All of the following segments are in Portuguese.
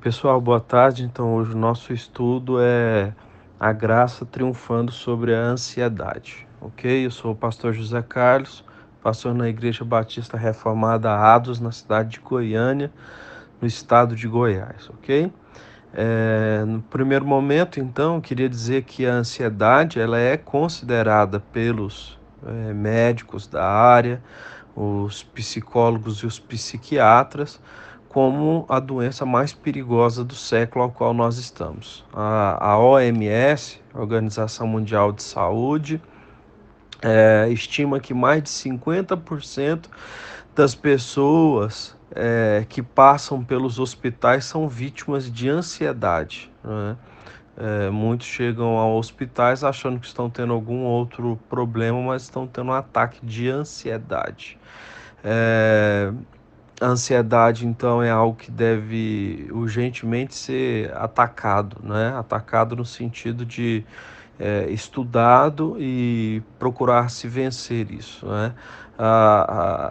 Pessoal, boa tarde. Então, hoje o nosso estudo é a graça triunfando sobre a ansiedade, ok? Eu sou o pastor José Carlos, pastor na Igreja Batista Reformada Ados, na cidade de Goiânia, no estado de Goiás, ok? No primeiro momento, então, eu queria dizer que a ansiedade ela é considerada pelos médicos da área, os psicólogos e os psiquiatras, como a doença mais perigosa do século ao qual nós estamos. A OMS, a Organização Mundial de Saúde, estima que mais de 50% das pessoas que passam pelos hospitais são vítimas de ansiedade, né? Muitos chegam a hospitais achando que estão tendo algum outro problema, mas estão tendo um ataque de ansiedade. É, a ansiedade, então, é algo que deve urgentemente ser atacado, né? Atacado no sentido de estudado e procurar se vencer isso, né?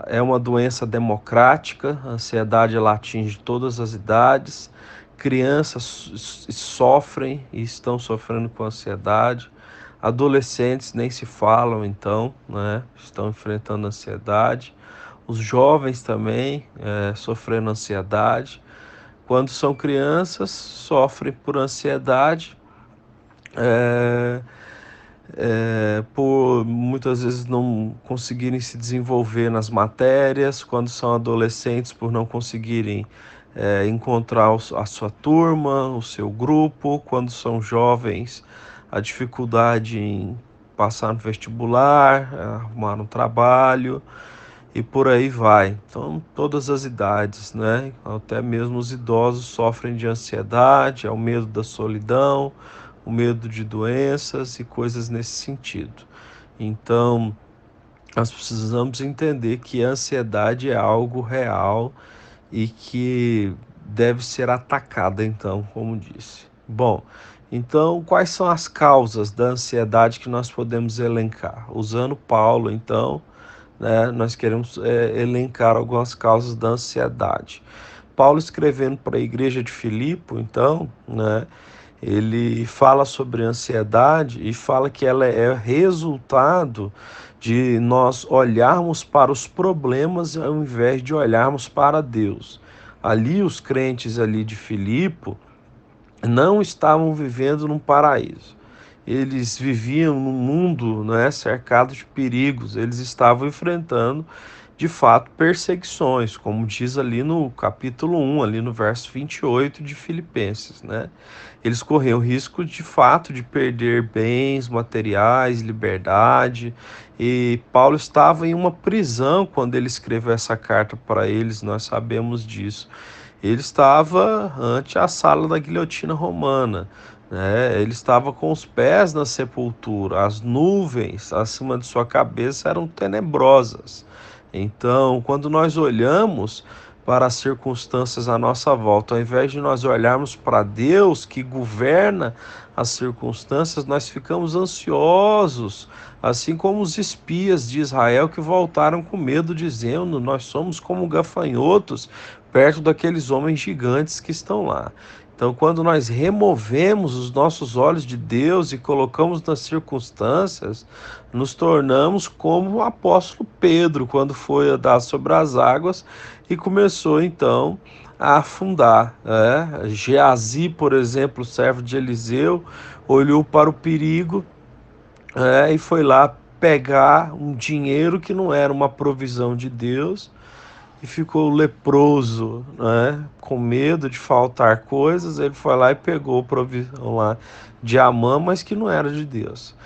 É uma doença democrática, a ansiedade ela atinge todas as idades, crianças sofrem e estão sofrendo com ansiedade, adolescentes nem se falam, então, né? Estão enfrentando ansiedade, os jovens também sofrendo ansiedade. Quando são crianças, sofrem por ansiedade, é, por muitas vezes não conseguirem se desenvolver nas matérias, quando são adolescentes, por não conseguirem encontrar a sua turma, o seu grupo, quando são jovens, a dificuldade em passar no vestibular, arrumar um trabalho e por aí vai. Então, todas as idades, né? Até mesmo os idosos sofrem de ansiedade, ao medo da solidão, o medo de doenças e coisas nesse sentido. Então, nós precisamos entender que a ansiedade é algo real e que deve ser atacada, então, como disse. Bom, então, quais são as causas da ansiedade que nós podemos elencar? Usando Paulo, então, né, nós queremos elencar algumas causas da ansiedade. Paulo escrevendo para a igreja de Filipe, então, né, ele fala sobre ansiedade e fala que ela é resultado de nós olharmos para os problemas ao invés de olharmos para Deus. Ali os crentes ali de Filipe não estavam vivendo num paraíso. Eles viviam num mundo, né, cercado de perigos. Eles estavam enfrentando, de fato, perseguições, como diz ali no capítulo 1, ali no verso 28 de Filipenses, né? Eles corriam risco, de fato, de perder bens materiais, liberdade. E Paulo estava em uma prisão quando ele escreveu essa carta para eles, nós sabemos disso. Ele estava ante a sala da guilhotina romana, né? Ele estava com os pés na sepultura, as nuvens acima de sua cabeça eram tenebrosas. Então, quando nós olhamos para as circunstâncias à nossa volta, ao invés de nós olharmos para Deus que governa as circunstâncias, nós ficamos ansiosos, assim como os espias de Israel que voltaram com medo, dizendo: nós somos como gafanhotos perto daqueles homens gigantes que estão lá. Então, quando nós removemos os nossos olhos de Deus e colocamos nas circunstâncias, nos tornamos como o apóstolo Pedro, quando foi andar sobre as águas e começou então a afundar. Geazi, por exemplo, servo de Eliseu, olhou para o perigo e foi lá pegar um dinheiro que não era uma provisão de Deus e ficou leproso, né? Com medo de faltar coisas, ele foi lá e pegou provisão lá de Amã, mas que não era de Deus.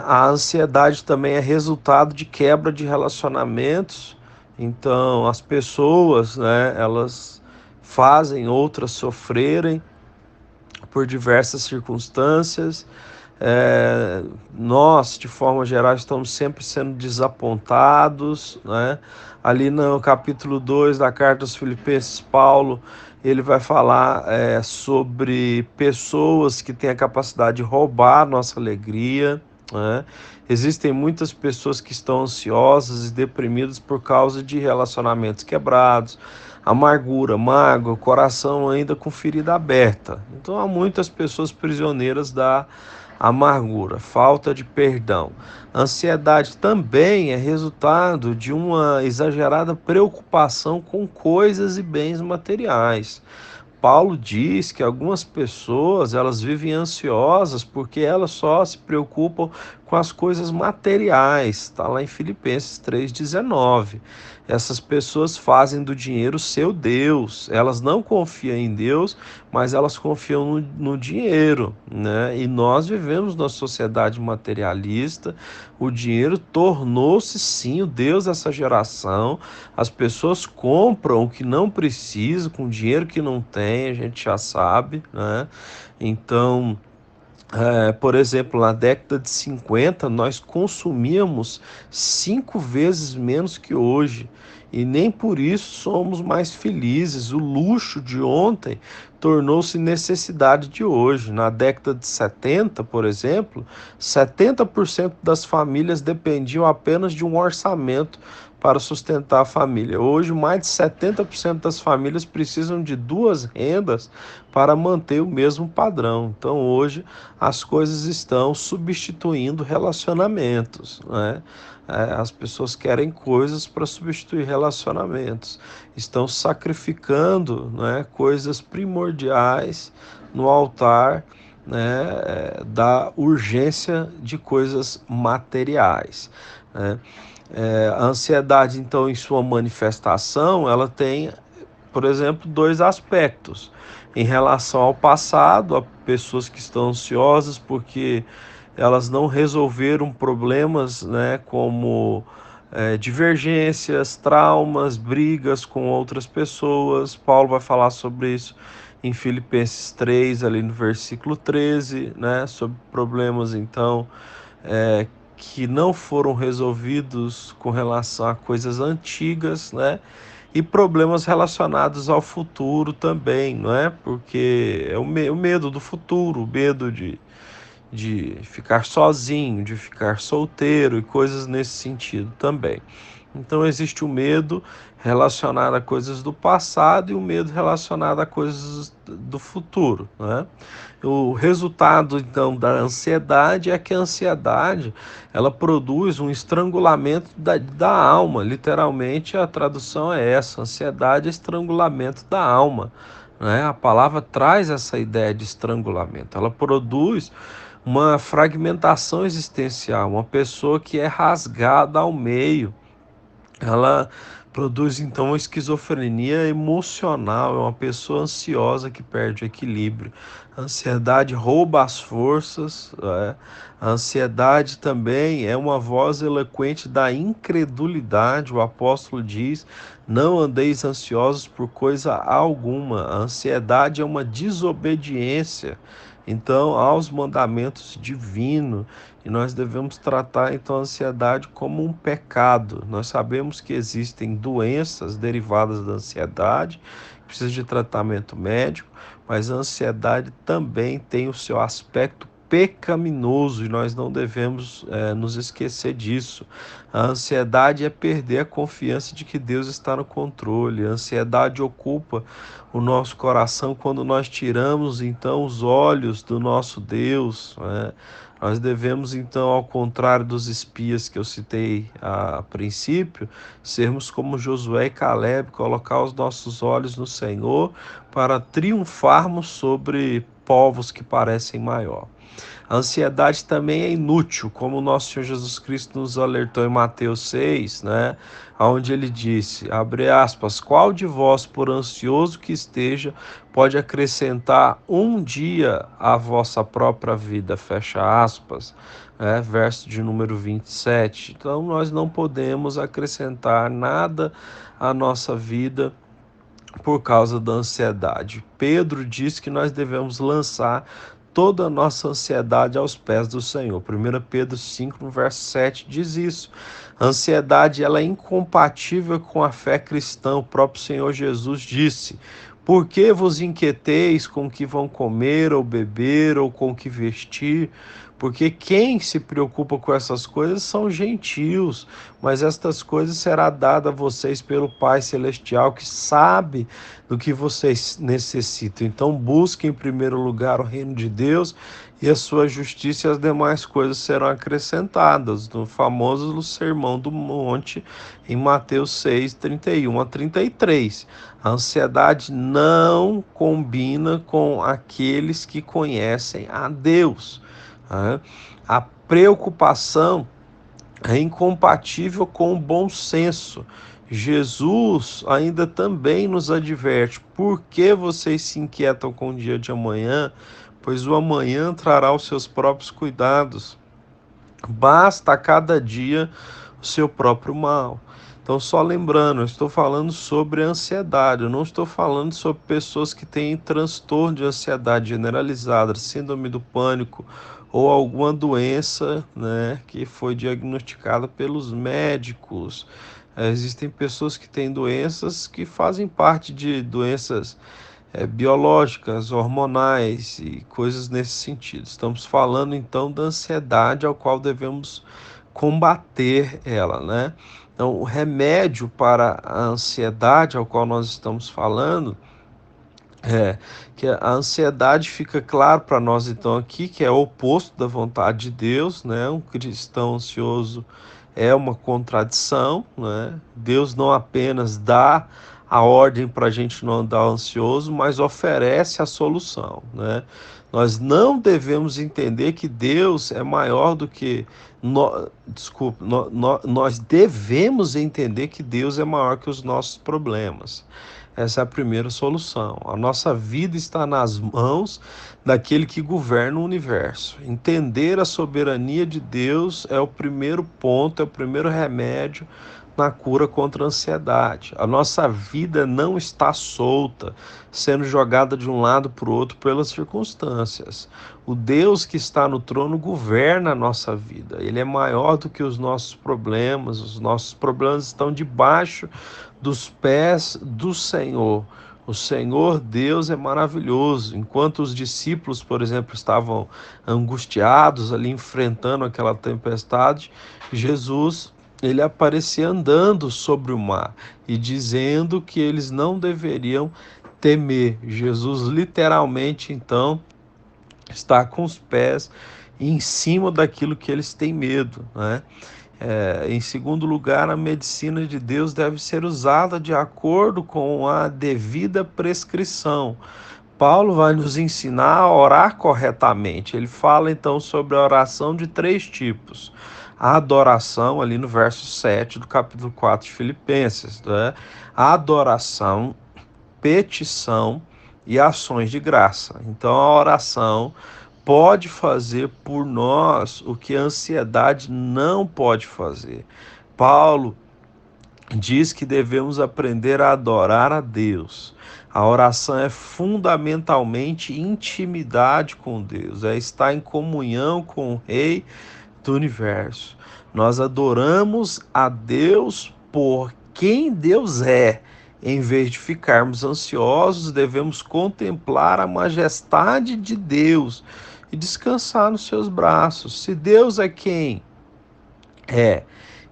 A ansiedade também é resultado de quebra de relacionamentos. Então, as pessoas, né, elas fazem outras sofrerem por diversas circunstâncias. Nós, de forma geral, estamos sempre sendo desapontados, né? Ali no capítulo 2 da carta aos Filipenses, Paulo, ele vai falar sobre pessoas que têm a capacidade de roubar a nossa alegria, né? Existem muitas pessoas que estão ansiosas e deprimidas por causa de relacionamentos quebrados, amargura, mágoa, coração ainda com ferida aberta. Então há muitas pessoas prisioneiras da amargura, falta de perdão. Ansiedade também é resultado de uma exagerada preocupação com coisas e bens materiais. Paulo diz que algumas pessoas elas vivem ansiosas porque elas só se preocupam com as coisas materiais. Está lá em Filipenses 3,19. Essas pessoas fazem do dinheiro seu Deus. Elas não confiam em Deus, mas elas confiam no dinheiro, né? E nós vivemos numa sociedade materialista. O dinheiro tornou-se sim o Deus dessa geração. As pessoas compram o que não precisa com dinheiro que não tem, a gente já sabe, né? Então, por exemplo, na década de 50, nós consumíamos 5 vezes menos que hoje. E nem por isso somos mais felizes. O luxo de ontem tornou-se necessidade de hoje. Na década de 70, por exemplo, 70% das famílias dependiam apenas de um orçamento para sustentar a família. Hoje, mais de 70% das famílias precisam de duas rendas para manter o mesmo padrão. Então, hoje, as coisas estão substituindo relacionamentos, né? As pessoas querem coisas para substituir relacionamentos, estão sacrificando, né, coisas primordiais no altar, né, da urgência de coisas materiais, né? A ansiedade, então, em sua manifestação, ela tem, por exemplo, dois aspectos. Em relação ao passado, há pessoas que estão ansiosas porque elas não resolveram problemas, né, como divergências, traumas, brigas com outras pessoas. Paulo vai falar sobre isso em Filipenses 3, ali no versículo 13, né, sobre problemas, então, que não foram resolvidos com relação a coisas antigas, né? E problemas relacionados ao futuro também, não é? Porque é o medo do futuro, o medo de ficar sozinho, de ficar solteiro e coisas nesse sentido também. Então existe o medo relacionado a coisas do passado e o medo relacionado a coisas do futuro, né? O resultado então da ansiedade é que a ansiedade ela produz um estrangulamento da alma. Literalmente a tradução é essa: ansiedade é estrangulamento da alma, né? A palavra traz essa ideia de estrangulamento. Ela produz uma fragmentação existencial, uma pessoa que é rasgada ao meio. Ela produz então uma esquizofrenia emocional, é uma pessoa ansiosa que perde o equilíbrio. A ansiedade rouba as forças, né? A ansiedade também é uma voz eloquente da incredulidade. O apóstolo diz: não andeis ansiosos por coisa alguma. A ansiedade é uma desobediência, então, aos mandamentos divinos. E nós devemos tratar então a ansiedade como um pecado. Nós sabemos que existem doenças derivadas da ansiedade, que precisam de tratamento médico, mas a ansiedade também tem o seu aspecto pecaminoso e nós não devemos nos esquecer disso. A ansiedade é perder a confiança de que Deus está no controle. A ansiedade ocupa o nosso coração quando nós tiramos então os olhos do nosso Deus, né? Nós devemos, então, ao contrário dos espias que eu citei a princípio, sermos como Josué e Caleb, colocar os nossos olhos no Senhor para triunfarmos sobre povos que parecem maior. A ansiedade também é inútil, como o nosso Senhor Jesus Cristo nos alertou em Mateus 6, né? Onde ele disse, abre aspas, qual de vós, por ansioso que esteja, pode acrescentar um dia à vossa própria vida, fecha aspas, né? Verso de número 27. Então, nós não podemos acrescentar nada à nossa vida por causa da ansiedade. Pedro diz que nós devemos lançar toda a nossa ansiedade aos pés do Senhor. 1 Pedro 5, no verso 7, diz isso. A ansiedade ela é incompatível com a fé cristã. O próprio Senhor Jesus disse: por que vos inquieteis com o que vão comer ou beber ou com o que vestir? porque quem se preocupa com essas coisas são gentios, mas estas coisas será dada a vocês pelo Pai Celestial, que sabe do que vocês necessitam. Então busquem em primeiro lugar o reino de Deus e a sua justiça, e as demais coisas serão acrescentadas, no famoso Sermão do Monte, em Mateus 6, 31 a 33. A ansiedade não combina com aqueles que conhecem a Deus, né? A preocupação é incompatível com o bom senso. Jesus ainda também nos adverte: por que vocês se inquietam com o dia de amanhã? Pois o amanhã trará os seus próprios cuidados. Basta a cada dia o seu próprio mal. Então, só lembrando, eu estou falando sobre ansiedade, eu não estou falando sobre pessoas que têm transtorno de ansiedade generalizada, síndrome do pânico ou alguma doença, né, que foi diagnosticada pelos médicos. Existem pessoas que têm doenças que fazem parte de doenças biológicas, hormonais e coisas nesse sentido. Estamos falando então da ansiedade ao qual devemos combater ela, né? Então, o remédio para a ansiedade ao qual nós estamos falando é que a ansiedade, fica claro para nós então aqui, que é o oposto da vontade de Deus, né? Um cristão ansioso é uma contradição, né? Deus não apenas dá a ordem para a gente não andar ansioso, mas oferece a solução, né? Nós não devemos entender que Deus é maior do que nós devemos entender que Deus é maior que os nossos problemas. Essa é a primeira solução. A nossa vida está nas mãos daquele que governa o universo. Entender a soberania de Deus é o primeiro ponto, é o primeiro remédio na cura contra a ansiedade. A nossa vida não está solta, sendo jogada de um lado para o outro pelas circunstâncias. O Deus que está no trono governa a nossa vida. Ele é maior do que os nossos problemas estão debaixo dos pés do Senhor. O Senhor Deus é maravilhoso. Enquanto os discípulos, por exemplo, estavam angustiados ali, enfrentando aquela tempestade, Jesus, ele aparecia andando sobre o mar e dizendo que eles não deveriam temer. Jesus literalmente, então, está com os pés em cima daquilo que eles têm medo, né? Em segundo lugar, a medicina de Deus deve ser usada de acordo com a devida prescrição. Paulo vai nos ensinar a orar corretamente. Ele fala então sobre a oração de 3 tipos. A adoração, ali no verso 7 do capítulo 4 de Filipenses, né? A adoração, petição e ações de graça. Então, a oração pode fazer por nós o que a ansiedade não pode fazer. Paulo diz que devemos aprender a adorar a Deus. A oração é fundamentalmente intimidade com Deus, é estar em comunhão com o Rei do Universo. Nós adoramos a Deus por quem Deus é. Em vez de ficarmos ansiosos, devemos contemplar a majestade de Deus e descansar nos seus braços. Se Deus é quem é,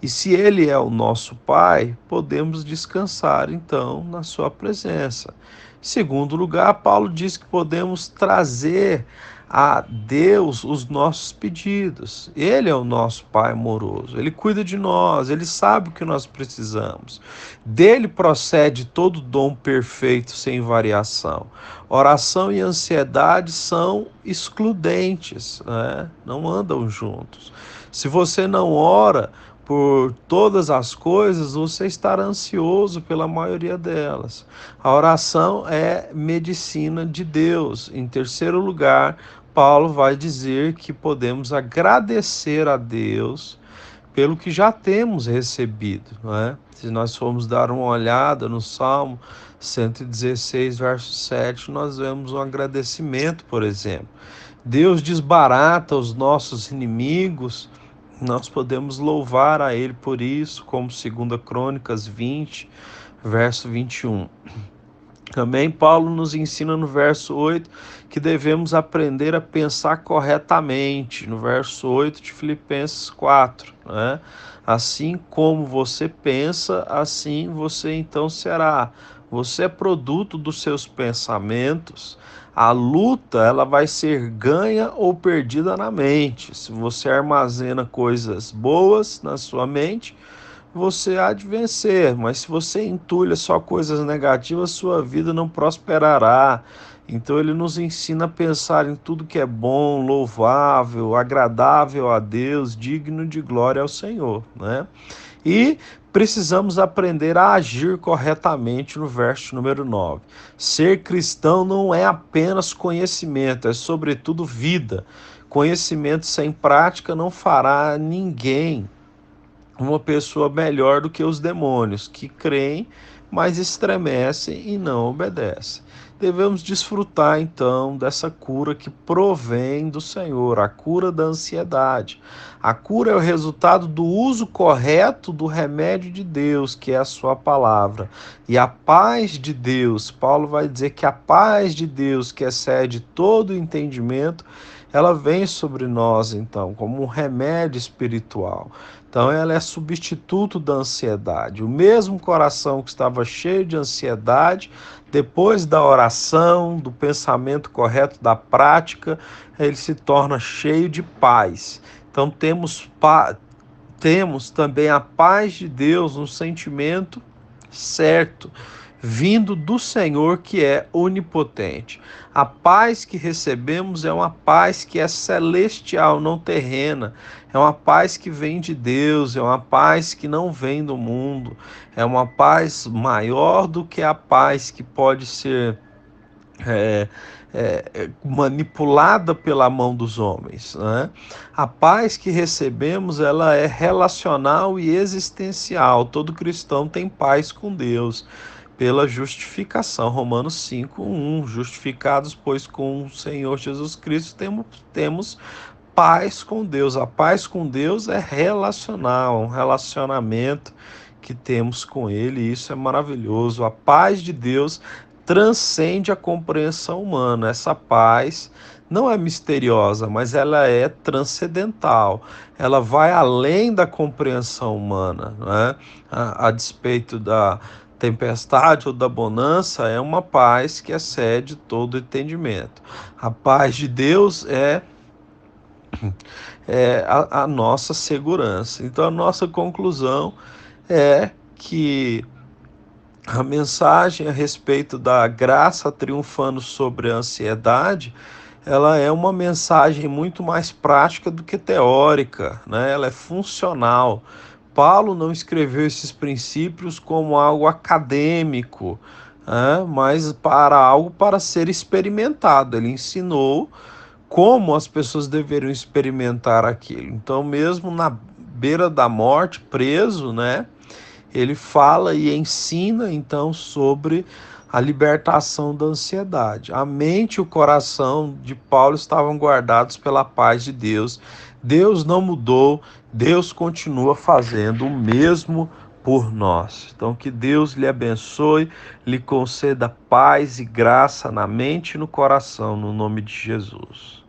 e se Ele é o nosso Pai, podemos descansar então na sua presença. Em segundo lugar, Paulo diz que podemos trazer a Deus os nossos pedidos. Ele é o nosso Pai amoroso, Ele cuida de nós, Ele sabe o que nós precisamos. Dele procede todo dom perfeito sem variação. Oração e ansiedade são excludentes, né? Não andam juntos. Se você não ora por todas as coisas, você estará ansioso pela maioria delas. A oração é medicina de Deus. Em terceiro lugar, Paulo vai dizer que podemos agradecer a Deus pelo que já temos recebido, não é? Se nós formos dar uma olhada no Salmo 116, verso 7, nós vemos um agradecimento, por exemplo. Deus desbarata os nossos inimigos, nós podemos louvar a Ele por isso, como 2 Crônicas 20, verso 21. Também Paulo nos ensina no verso 8 que devemos aprender a pensar corretamente, no verso 8 de Filipenses 4, né? Assim como você pensa, assim você então será. Você é produto dos seus pensamentos. A luta, ela vai ser ganha ou perdida na mente. Se você armazena coisas boas na sua mente, você há de vencer, mas se você entulha só coisas negativas, sua vida não prosperará. Então ele nos ensina a pensar em tudo que é bom, louvável, agradável a Deus, digno de glória ao Senhor, né? E precisamos aprender a agir corretamente no verso número 9. Ser cristão não é apenas conhecimento, é sobretudo vida. Conhecimento sem prática não fará ninguém uma pessoa melhor do que os demônios, que creem, mas estremecem e não obedecem. Devemos desfrutar então dessa cura que provém do Senhor, a cura da ansiedade. A cura é o resultado do uso correto do remédio de Deus, que é a sua palavra. E a paz de Deus, Paulo vai dizer que a paz de Deus, que excede todo entendimento, ela vem sobre nós então como um remédio espiritual. Então, ela é substituto da ansiedade. O mesmo coração que estava cheio de ansiedade, depois da oração, do pensamento correto, da prática, ele se torna cheio de paz. Então, temos também a paz de Deus, um sentimento certo, vindo do Senhor que é onipotente. A paz que recebemos é uma paz que é celestial, não terrena. É uma paz que vem de Deus, é uma paz que não vem do mundo. É uma paz maior do que a paz que pode ser manipulada pela mão dos homens, né? A paz que recebemos, ela é relacional e existencial. Todo cristão tem paz com Deus pela justificação. Romanos 5:1. Justificados, pois, com o Senhor Jesus Cristo temos paz com Deus. A paz com Deus é relacional, um relacionamento que temos com Ele, e isso é maravilhoso. A paz de Deus transcende a compreensão humana. Essa paz não é misteriosa, mas ela é transcendental. Ela vai além da compreensão humana, né? A despeito da tempestade ou da bonança, é uma paz que excede todo entendimento. A paz de Deus é a nossa segurança. Então, a nossa conclusão é que a mensagem a respeito da graça triunfando sobre a ansiedade, ela é uma mensagem muito mais prática do que teórica, né? Ela é funcional. Paulo não escreveu esses princípios como algo acadêmico, né? Mas para algo para ser experimentado. Ele ensinou como as pessoas deveriam experimentar aquilo. Então, mesmo na beira da morte, preso, né? Ele fala e ensina então sobre a libertação da ansiedade. A mente e o coração de Paulo estavam guardados pela paz de Deus. Deus não mudou, Deus continua fazendo o mesmo por nós. Então, que Deus lhe abençoe, lhe conceda paz e graça na mente e no coração, no nome de Jesus.